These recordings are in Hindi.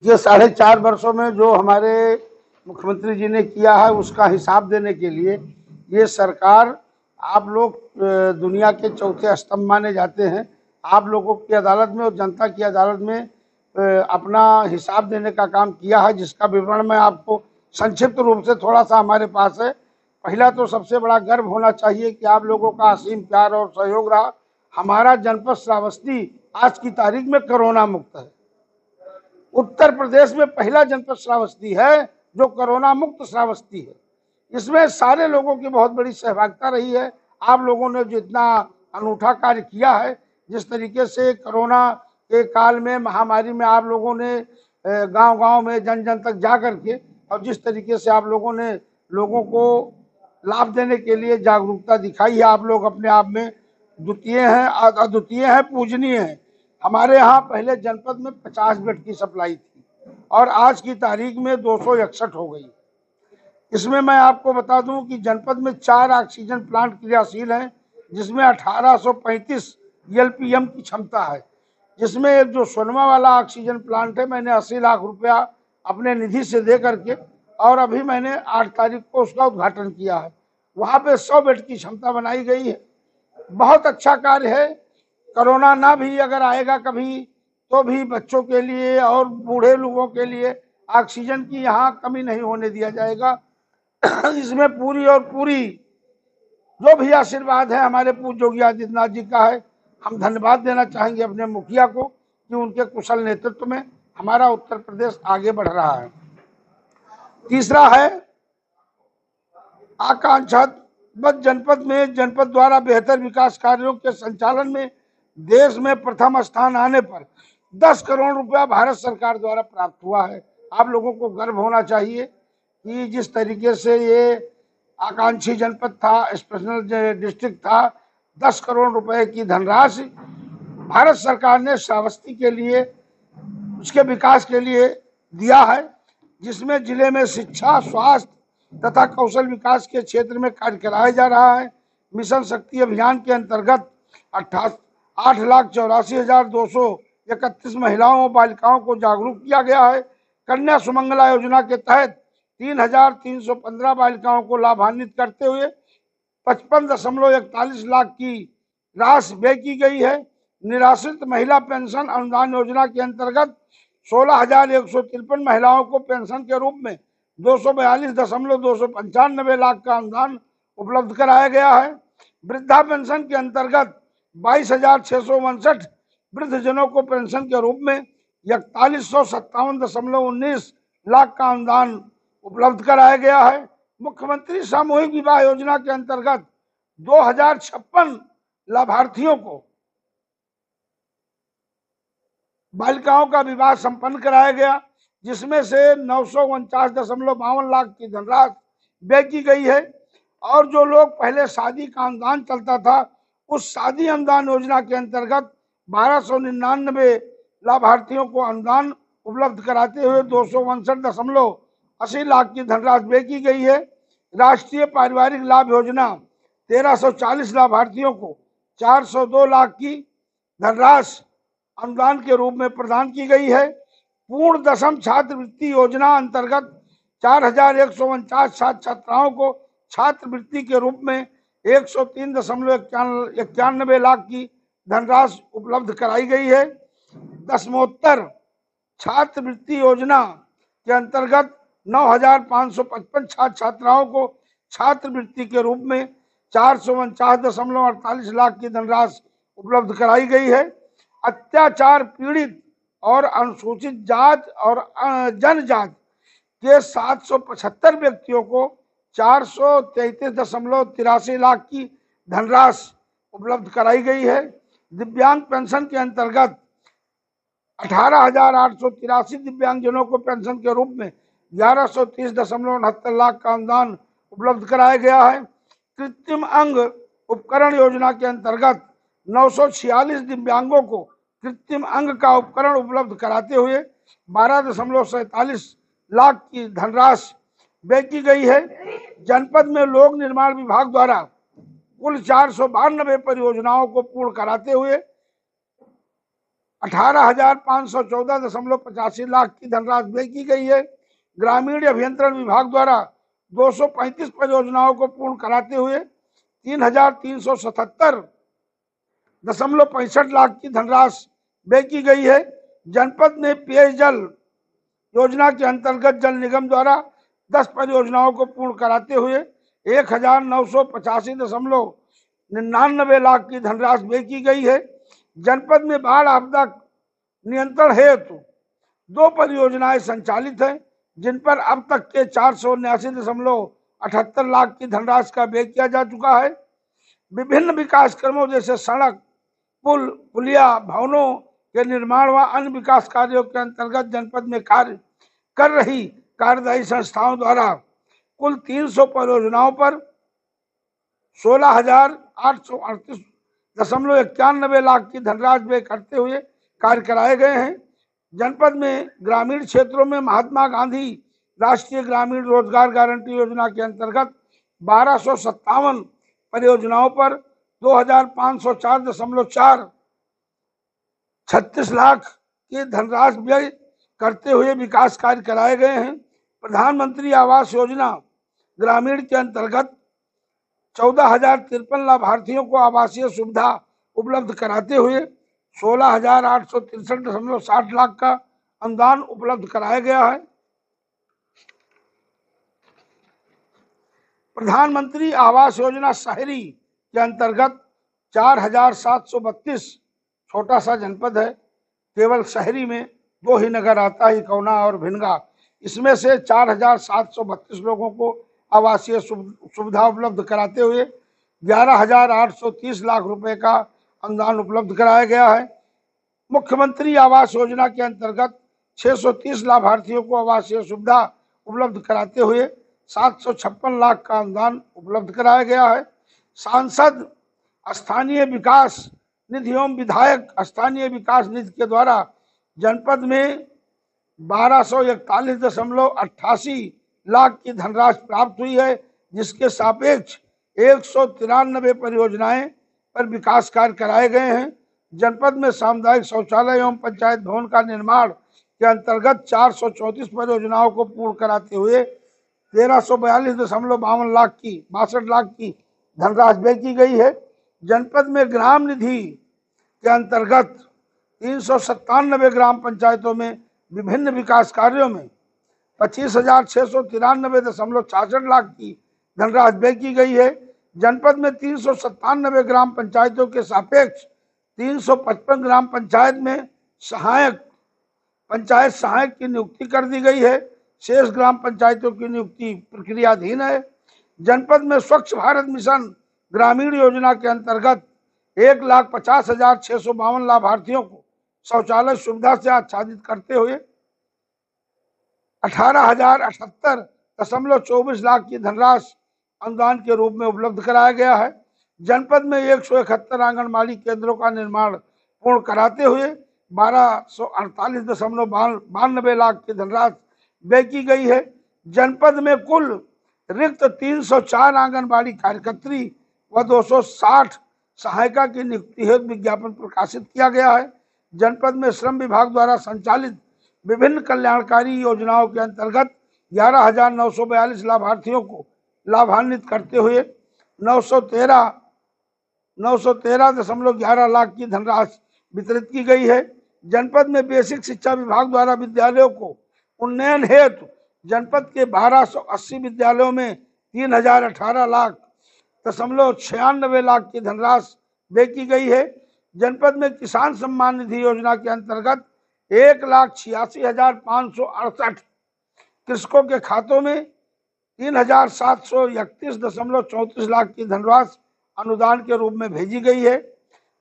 ये 4.5 वर्षों में जो हमारे मुख्यमंत्री जी ने किया है उसका हिसाब देने के लिए ये सरकार, आप लोग दुनिया के चौथे स्तंभ माने जाते हैं। आप लोगों की अदालत में और जनता की अदालत में अपना हिसाब देने का काम किया है, जिसका विवरण मैं आपको संक्षिप्त रूप से थोड़ा सा हमारे पास है। पहला तो सबसे बड़ा गर्व होना चाहिए कि आप लोगों का असीम प्यार और सहयोग रहा। हमारा जनपद श्रावस्ती आज की तारीख में कोरोना मुक्त है। उत्तर प्रदेश में पहला जनपद श्रावस्ती है जो कोरोना मुक्त श्रावस्ती है। इसमें सारे लोगों की बहुत बड़ी सहभागिता रही है। आप लोगों ने जो इतना अनूठा कार्य किया है, जिस तरीके से कोरोना के काल में, महामारी में आप लोगों ने गांव-गांव में जन जन तक जा करके और जिस तरीके से आप लोगों ने लोगों को लाभ देने के लिए जागरूकता दिखाई है, आप लोग अपने आप में द्वितीय हैं, अद्वितीय हैं, पूजनीय हैं। हमारे यहाँ पहले जनपद में 50 बेड की सप्लाई थी और आज की तारीख में 261 हो गई। इसमें मैं आपको बता दूं कि जनपद में 4 ऑक्सीजन प्लांट क्रियाशील हैं, जिसमें 1835 एलपीएम की क्षमता है। जिसमें एक जो सोनमा वाला ऑक्सीजन प्लांट है, मैंने 80 लाख रुपया अपने निधि से दे करके और अभी मैंने 8 तारीख को उसका उद्घाटन किया है। वहाँ पे 100 बेड की क्षमता बनाई गई है। बहुत अच्छा कार्य है। कोरोना ना भी अगर आएगा कभी तो भी बच्चों के लिए और बूढ़े लोगों के लिए ऑक्सीजन की यहाँ कमी नहीं होने दिया जाएगा। इसमें पूरी और पूरी जो भी आशीर्वाद है हमारे पूज्य योगी आदित्यनाथ जी का है। हम धन्यवाद देना चाहेंगे अपने मुखिया को कि उनके कुशल नेतृत्व में हमारा उत्तर प्रदेश आगे बढ़ रहा है। तीसरा है आकांक्षात्मक जनपद में जनपद द्वारा बेहतर विकास कार्यों के संचालन में देश में प्रथम स्थान आने पर 10 करोड़ रुपया भारत सरकार द्वारा प्राप्त हुआ है। आप लोगों को गर्व होना चाहिए कि जिस तरीके से ये आकांक्षी जनपद था, स्पेशल डिस्ट्रिक्ट था, 10 करोड़ रुपए की धनराशि भारत सरकार ने श्रावस्ती के लिए, उसके विकास के लिए दिया है, जिसमें जिले में शिक्षा, स्वास्थ्य तथा कौशल विकास के क्षेत्र में कार्य कराया जा रहा है। मिशन शक्ति अभियान के अंतर्गत 8,84,231 महिलाओं और बालिकाओं को जागरूक किया गया है। कन्या सुमंगला योजना के तहत 3,315 बालिकाओं को लाभान्वित करते हुए 55.41 लाख की राशि व्यय की गई है। निराश्रित महिला पेंशन अनुदान योजना के अंतर्गत 16,153 महिलाओं को पेंशन के रूप में 242.295 लाख का अनुदान उपलब्ध कराया गया है। वृद्धा पेंशन के अंतर्गत 22,659 वृद्धजनों को पेंशन के रूप में 4157.19 लाख का अनुदान उपलब्ध कराया गया है। मुख्यमंत्री सामूहिक विवाह योजना के अंतर्गत 2056 लाभार्थियों को बालिकाओं का विवाह संपन्न कराया गया, जिसमें से 949.52 लाख की धनराशि व्यय की गई है। और जो लोग पहले शादी का अनुदान चलता था, उस शादी अनुदान योजना के अंतर्गत 1299 लाभार्थियों को अनुदान उपलब्ध कराते हुए 262.80 लाख की धनराशि व्यय की गई है। राष्ट्रीय पारिवारिक लाभ योजना 1340 लाभार्थियों को 402 लाख की धनराशि अनुदान के रूप में प्रदान की गई है। पूर्ण दशम छात्रवृत्ति योजना अंतर्गत 4,149 छात्राओं को छात्रवृत्ति के रूप में 103.91 लाख की धनराशि उपलब्ध कराई गई है। दशमोत्तर छात्रवृत्ति योजना के अंतर्गत 9,555 छात्र छात्राओं को छात्रवृत्ति के रूप में 449.48 लाख की धनराशि उपलब्ध कराई गई है। अत्याचार पीड़ित और अनुसूचित जात और जनजाति के 775 व्यक्तियों को 433.83 लाख की धनराशि उपलब्ध कराई गई है। दिव्यांग पेंशन के अंतर्गत 18,883 दिव्यांगजनों को पेंशन के रूप में 1130.69 लाख का अनुदान उपलब्ध कराया गया है। कृत्रिम अंग उपकरण योजना के अंतर्गत 946 दिव्यांगों को कृत्रिम अंग का उपकरण उपलब्ध कराते हुए 12.47 लाख की धनराशि व्यय की गई है। जनपद में लोक निर्माण विभाग द्वारा कुल 492 परियोजनाओं को पूर्ण कराते हुए 18,514.85 लाख की धनराशि व्यय की गई है। ग्रामीण अभियंत्रण विभाग द्वारा 235 परियोजनाओं को पूर्ण कराते हुए 3,377.65 लाख की धनराशि व्यय की गई है। जनपद में पेयजल योजना के अंतर्गत जल निगम द्वारा 10 परियोजनाओं को पूर्ण कराते हुए 1,985.99 लाख की धनराशि व्यय की गई है। जनपद में बाढ़ आपदा नियंत्रण हेतु 2 परियोजनाएं संचालित हैं, जिन पर अब तक के 479.78 लाख की धनराशि का व्यय किया जा चुका है। विभिन्न विकास कर्मों जैसे सड़क, पुल, पुलिया, भवनों के निर्माण व अन्य विकास कार्यों के अंतर्गत जनपद में कार्य कर रही कार्यदायी संस्थाओं द्वारा कुल 300 परियोजनाओं पर 16,838.91 लाख की धनराशि व्यय करते हुए कार्य कराए गए हैं। जनपद में ग्रामीण क्षेत्रों में महात्मा गांधी राष्ट्रीय ग्रामीण रोजगार गारंटी योजना के अंतर्गत 1257 परियोजनाओं पर 2,504.36 लाख की धनराशि व्यय करते हुए विकास कार्य कराए गए हैं। प्रधानमंत्री आवास योजना ग्रामीण के अंतर्गत 14,053 लाभार्थियों को आवासीय सुविधा उपलब्ध कराते हुए 16,863.60 लाख का अनुदान उपलब्ध कराया गया है। प्रधानमंत्री आवास योजना शहरी के अंतर्गत 4,732, छोटा सा जनपद है, केवल शहरी में 2 ही नगर आता है, इकौना और भिनगा। इसमें से 4,732 लोगों को आवासीय सुविधा उपलब्ध कराते हुए 11,830 लाख रुपए का अनुदान उपलब्ध कराया गया है। मुख्यमंत्री आवास योजना के अंतर्गत 630 लाभार्थियों को आवासीय सुविधा उपलब्ध कराते हुए 756 लाख का अनुदान उपलब्ध कराया गया है। सांसद स्थानीय विकास निधि एवं विधायक स्थानीय विकास निधि के द्वारा जनपद में 1241.88 लाख की धनराशि प्राप्त हुई है, जिसके सापेक्ष 193 परियोजनाएं पर विकास कार्य कराए गए हैं। जनपद में सामुदायिक शौचालय एवं पंचायत भवन का निर्माण के अंतर्गत 434 परियोजनाओं को पूर्ण कराते हुए 1342.62 लाख की धनराशि व्यय की गई है। जनपद में ग्राम निधि के अंतर्गत 397 ग्राम पंचायतों में विभिन्न विकास कार्यों में 25,693.66 लाख की धनराशि व्यय की गई है। जनपद में 397 ग्राम पंचायतों के सापेक्ष 355 ग्राम पंचायत में पंचायत सहायक की नियुक्ति कर दी गई है। शेष ग्राम पंचायतों की नियुक्ति प्रक्रियाधीन है। जनपद में स्वच्छ भारत मिशन ग्रामीण योजना के अंतर्गत 1,50,652 लाभार्थियों को शौचालय सुविधा से आच्छादित करते हुए 18,078.24 लाख की धनराशि अनुदान के रूप में उपलब्ध कराया गया है। जनपद में 171 आंगनबाड़ी केंद्रों का निर्माण पूर्ण कराते हुए 1248.92 लाख की धनराशि व्यय की गई है। जनपद में कुल रिक्त 304 आंगनबाड़ी कार्यकर्त्री व 260 सहायिका की नियुक्ति हेतु विज्ञापन प्रकाशित किया गया है। जनपद में श्रम विभाग द्वारा संचालित विभिन्न कल्याणकारी योजनाओं के अंतर्गत 11,942 लाभार्थियों को लाभान्वित करते हुए 913.11 लाख की धनराशि वितरित की गई है। जनपद में बेसिक शिक्षा विभाग द्वारा विद्यालयों को उन्नयन हेतु जनपद के 1280 विद्यालयों में 3,018.96 लाख की धनराशि व्यय की गई है। जनपद में किसान सम्मान निधि योजना के अंतर्गत 1,86,568 कृषकों के खातों में 3,731.34 लाख की धनराशि अनुदान के रूप में भेजी गई है।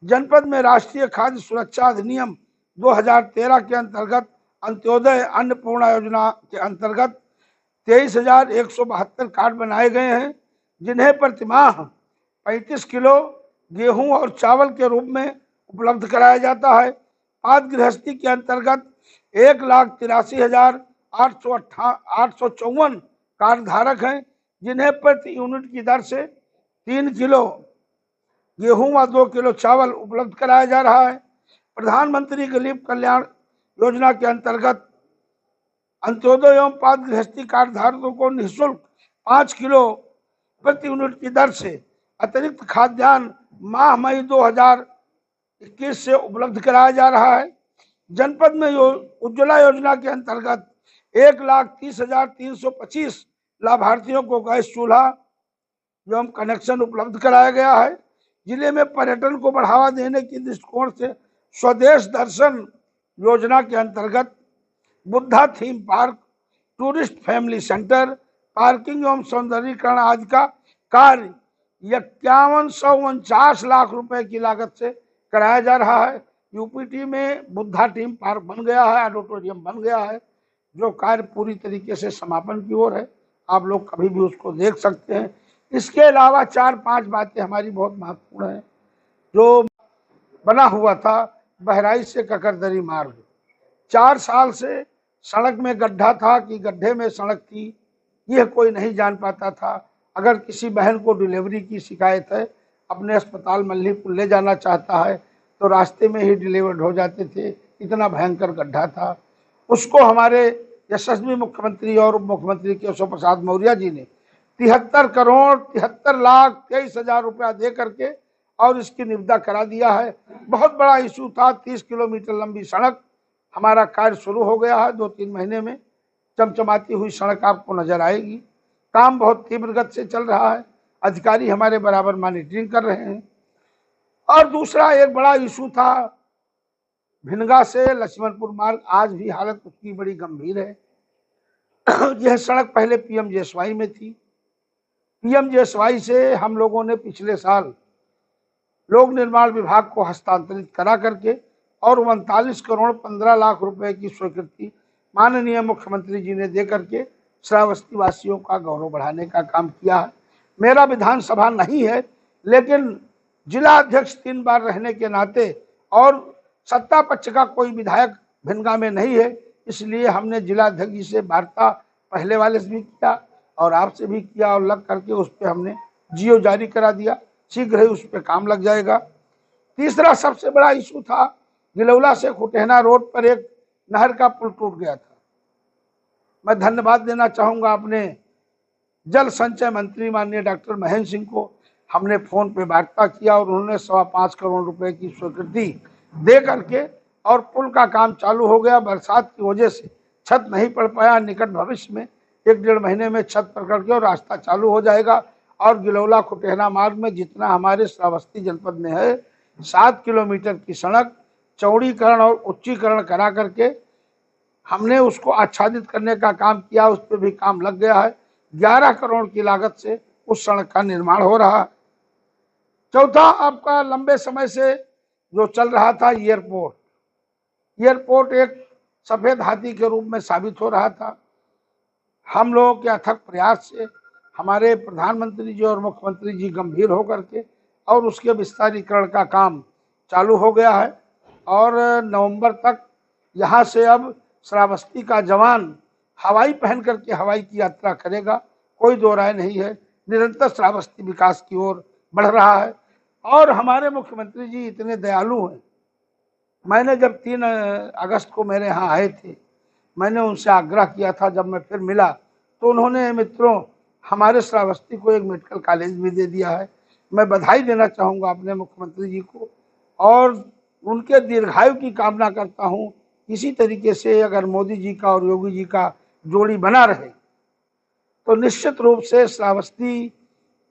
जनपद में राष्ट्रीय खाद्य सुरक्षा अधिनियम 2013 के अंतर्गत अंत्योदय अन्नपूर्णा योजना के अंतर्गत 23,172 कार्ड बनाए गए हैं, जिन्हें प्रतिमाह 35 किलो गेहूं और चावल के रूप में उपलब्ध कराया जाता है। पात्र गृहस्थी के अंतर्गत 1,83,854 कार्ड धारक हैं, जिन्हें प्रति यूनिट की दर से 3 किलो गेहूं व 2 किलो चावल उपलब्ध कराया जा रहा है। प्रधानमंत्री गरीब कल्याण योजना के अंतर्गत अंत्योदय एवं पात्र गृहस्थी कार्ड धारकों को निःशुल्क 5 किलो प्रति यूनिट की दर से अतिरिक्त खाद्यान्न माह मई 2021 से उपलब्ध कराया जा रहा है। जनपद में उज्ज्वला योजना के अंतर्गत 1,30,325 लाभार्थियों को गैस चूल्हा एवं कनेक्शन उपलब्ध कराया गया है। जिले में पर्यटन को बढ़ावा देने की दृष्टिकोण से स्वदेश दर्शन योजना के अंतर्गत Buddha theme park, tourist family centre, parking एवं सौंदर्यीकरण आदि का कार्य 5149 लाख रुपए की लागत से कराया जा रहा है। यूपीटी में बुद्धा थीम पार्क बन गया है, ऑडिटोरियम बन गया है, जो कार्य पूरी तरीके से समापन की ओर है। आप लोग कभी भी उसको देख सकते हैं। इसके अलावा 4-5 बातें हमारी बहुत महत्वपूर्ण हैं। जो बना हुआ था बहराइच से ककरदरी मार्ग, 4 साल से सड़क में गड्ढा था कि गड्ढे में सड़क थी, यह कोई नहीं जान पाता था। अगर किसी बहन को डिलीवरी की शिकायत है, अपने अस्पताल मल्लीपुर ले जाना चाहता है तो रास्ते में ही डिलीवर्ड हो जाते थे, इतना भयंकर गड्ढा था। उसको हमारे यशस्वी मुख्यमंत्री और उप मुख्यमंत्री केशव प्रसाद मौर्य जी ने 73,73,23,000 रुपया दे करके और इसकी निविदा करा दिया है। बहुत बड़ा इशू था, 30 किलोमीटर लंबी सड़क। हमारा कार्य शुरू हो गया है। 2-3 महीने में चमचमाती हुई सड़क आपको नजर आएगी। काम बहुत तीव्र गति से चल रहा है। अधिकारी हमारे बराबर मॉनिटरिंग कर रहे हैं। और दूसरा एक बड़ा इशू था भिनगा से लक्ष्मणपुर मार्ग, आज भी हालत उसकी बड़ी गंभीर है। यह सड़क पहले पीएमजीएसवाई में थी। पीएमजीएसवाई से हम लोगों ने पिछले साल लोक निर्माण विभाग को हस्तांतरित करा करके और 39 करोड़ 15 लाख रुपए की स्वीकृति माननीय मुख्यमंत्री जी ने दे करके श्रावस्ती वासियों का गौरव बढ़ाने का काम किया है। मेरा विधानसभा नहीं है, लेकिन जिला अध्यक्ष 3 बार रहने के नाते और सत्ता पक्ष का कोई विधायक भिनगा में नहीं है, इसलिए हमने जिला अध्यक्ष जी से वार्ता पहले वाले से भी किया और आपसे भी किया और लग करके उस पर हमने जियो जारी करा दिया। शीघ्र ही उस पर काम लग जाएगा। तीसरा सबसे बड़ा इशू था गिलौला से खुटेहना रोड पर एक नहर का पुल टूट गया था। मैं धन्यवाद देना चाहूंगा अपने जल संचय मंत्री माननीय डॉक्टर महेंद्र सिंह को। हमने फोन पे वार्ता किया और उन्होंने 5.25 करोड़ रुपए की स्वीकृति दे करके और पुल का काम चालू हो गया। बरसात की वजह से छत नहीं पड़ पाया। निकट भविष्य में 1-1.5 महीने में छत पड़ करके और रास्ता चालू हो जाएगा। और गिलौला खुटेहना मार्ग में जितना हमारे श्रावस्ती जनपद में है 7 किलोमीटर की सड़क चौड़ीकरण और उच्चीकरण करा करके हमने उसको आच्छादित करने का काम किया। उस पर भी काम लग गया है। 11 करोड़ की लागत से उस सड़क का निर्माण हो रहा है। चौथा आपका लंबे समय से जो चल रहा था एयरपोर्ट एक सफेद हाथी के रूप में साबित हो रहा था। हम लोगों के अथक प्रयास से हमारे प्रधानमंत्री जी और मुख्यमंत्री जी गंभीर होकर के और उसके विस्तारीकरण का काम चालू हो गया है और नवंबर तक यहाँ से अब श्रावस्ती का जवान हवाई पहन करके हवाई की यात्रा करेगा। कोई दो राय नहीं है। निरंतर श्रावस्ती विकास की ओर बढ़ रहा है और हमारे मुख्यमंत्री जी इतने दयालु हैं। मैंने जब 3 अगस्त को मेरे यहाँ आए थे, मैंने उनसे आग्रह किया था, जब मैं फिर मिला तो उन्होंने मित्रों हमारे श्रावस्ती को एक मेडिकल कॉलेज भी दे दिया है। मैं बधाई देना चाहूँगा अपने मुख्यमंत्री जी को और उनके दीर्घायु की कामना करता हूँ। इसी तरीके से अगर मोदी जी का और योगी जी का जोड़ी बना रहे तो निश्चित रूप से श्रावस्ती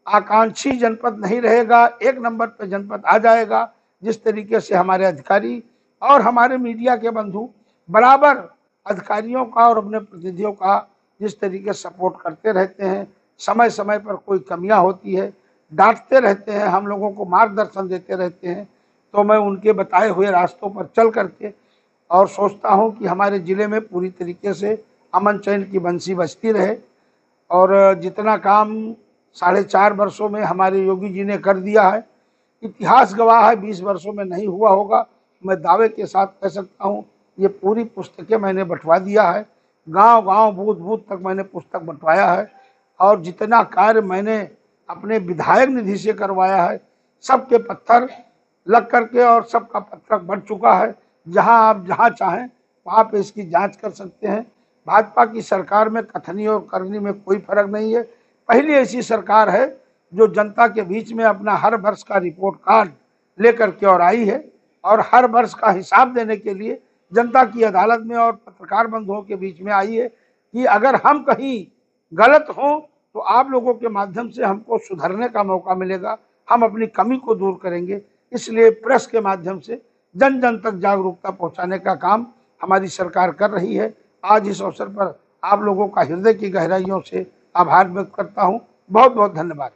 आकांक्षी जनपद नहीं रहेगा, 1 नंबर पर जनपद आ जाएगा। जिस तरीके से हमारे अधिकारी और हमारे मीडिया के बंधु बराबर अधिकारियों का और अपने प्रतिनिधियों का जिस तरीके से सपोर्ट करते रहते हैं, समय समय पर कोई कमियां होती है डांटते रहते हैं, हम लोगों को मार्गदर्शन देते रहते हैं, तो मैं उनके बताए हुए रास्तों पर चल करके और सोचता हूं कि हमारे ज़िले में पूरी तरीके से अमन चैन की बंसी बजती रहे। और जितना काम 4.5 वर्षों में हमारे योगी जी ने कर दिया है, इतिहास गवाह है 20 वर्षों में नहीं हुआ होगा। मैं दावे के साथ कह सकता हूँ ये पूरी पुस्तकें मैंने बंटवा दिया है। गांव-गांव बूथ-बूथ तक मैंने पुस्तक बंटवाया है और जितना कार्य मैंने अपने विधायक निधि से करवाया है, सबके पत्थर लग करके और सबका पत्रक बढ़ चुका है। जहां आप जहां चाहें आप इसकी जांच कर सकते हैं। भाजपा की सरकार में कथनी और करनी में कोई फर्क नहीं है। पहली ऐसी सरकार है जो जनता के बीच में अपना हर वर्ष का रिपोर्ट कार्ड लेकर के और आई है और हर वर्ष का हिसाब देने के लिए जनता की अदालत में और पत्रकार बंधुओं के बीच में आई है कि अगर हम कहीं गलत हों तो आप लोगों के माध्यम से हमको सुधरने का मौका मिलेगा, हम अपनी कमी को दूर करेंगे। इसलिए प्रेस के माध्यम से जन जन तक जागरूकता पहुंचाने का काम हमारी सरकार कर रही है। आज इस अवसर पर आप लोगों का हृदय की गहराइयों से आभार व्यक्त करता हूं। बहुत बहुत धन्यवाद।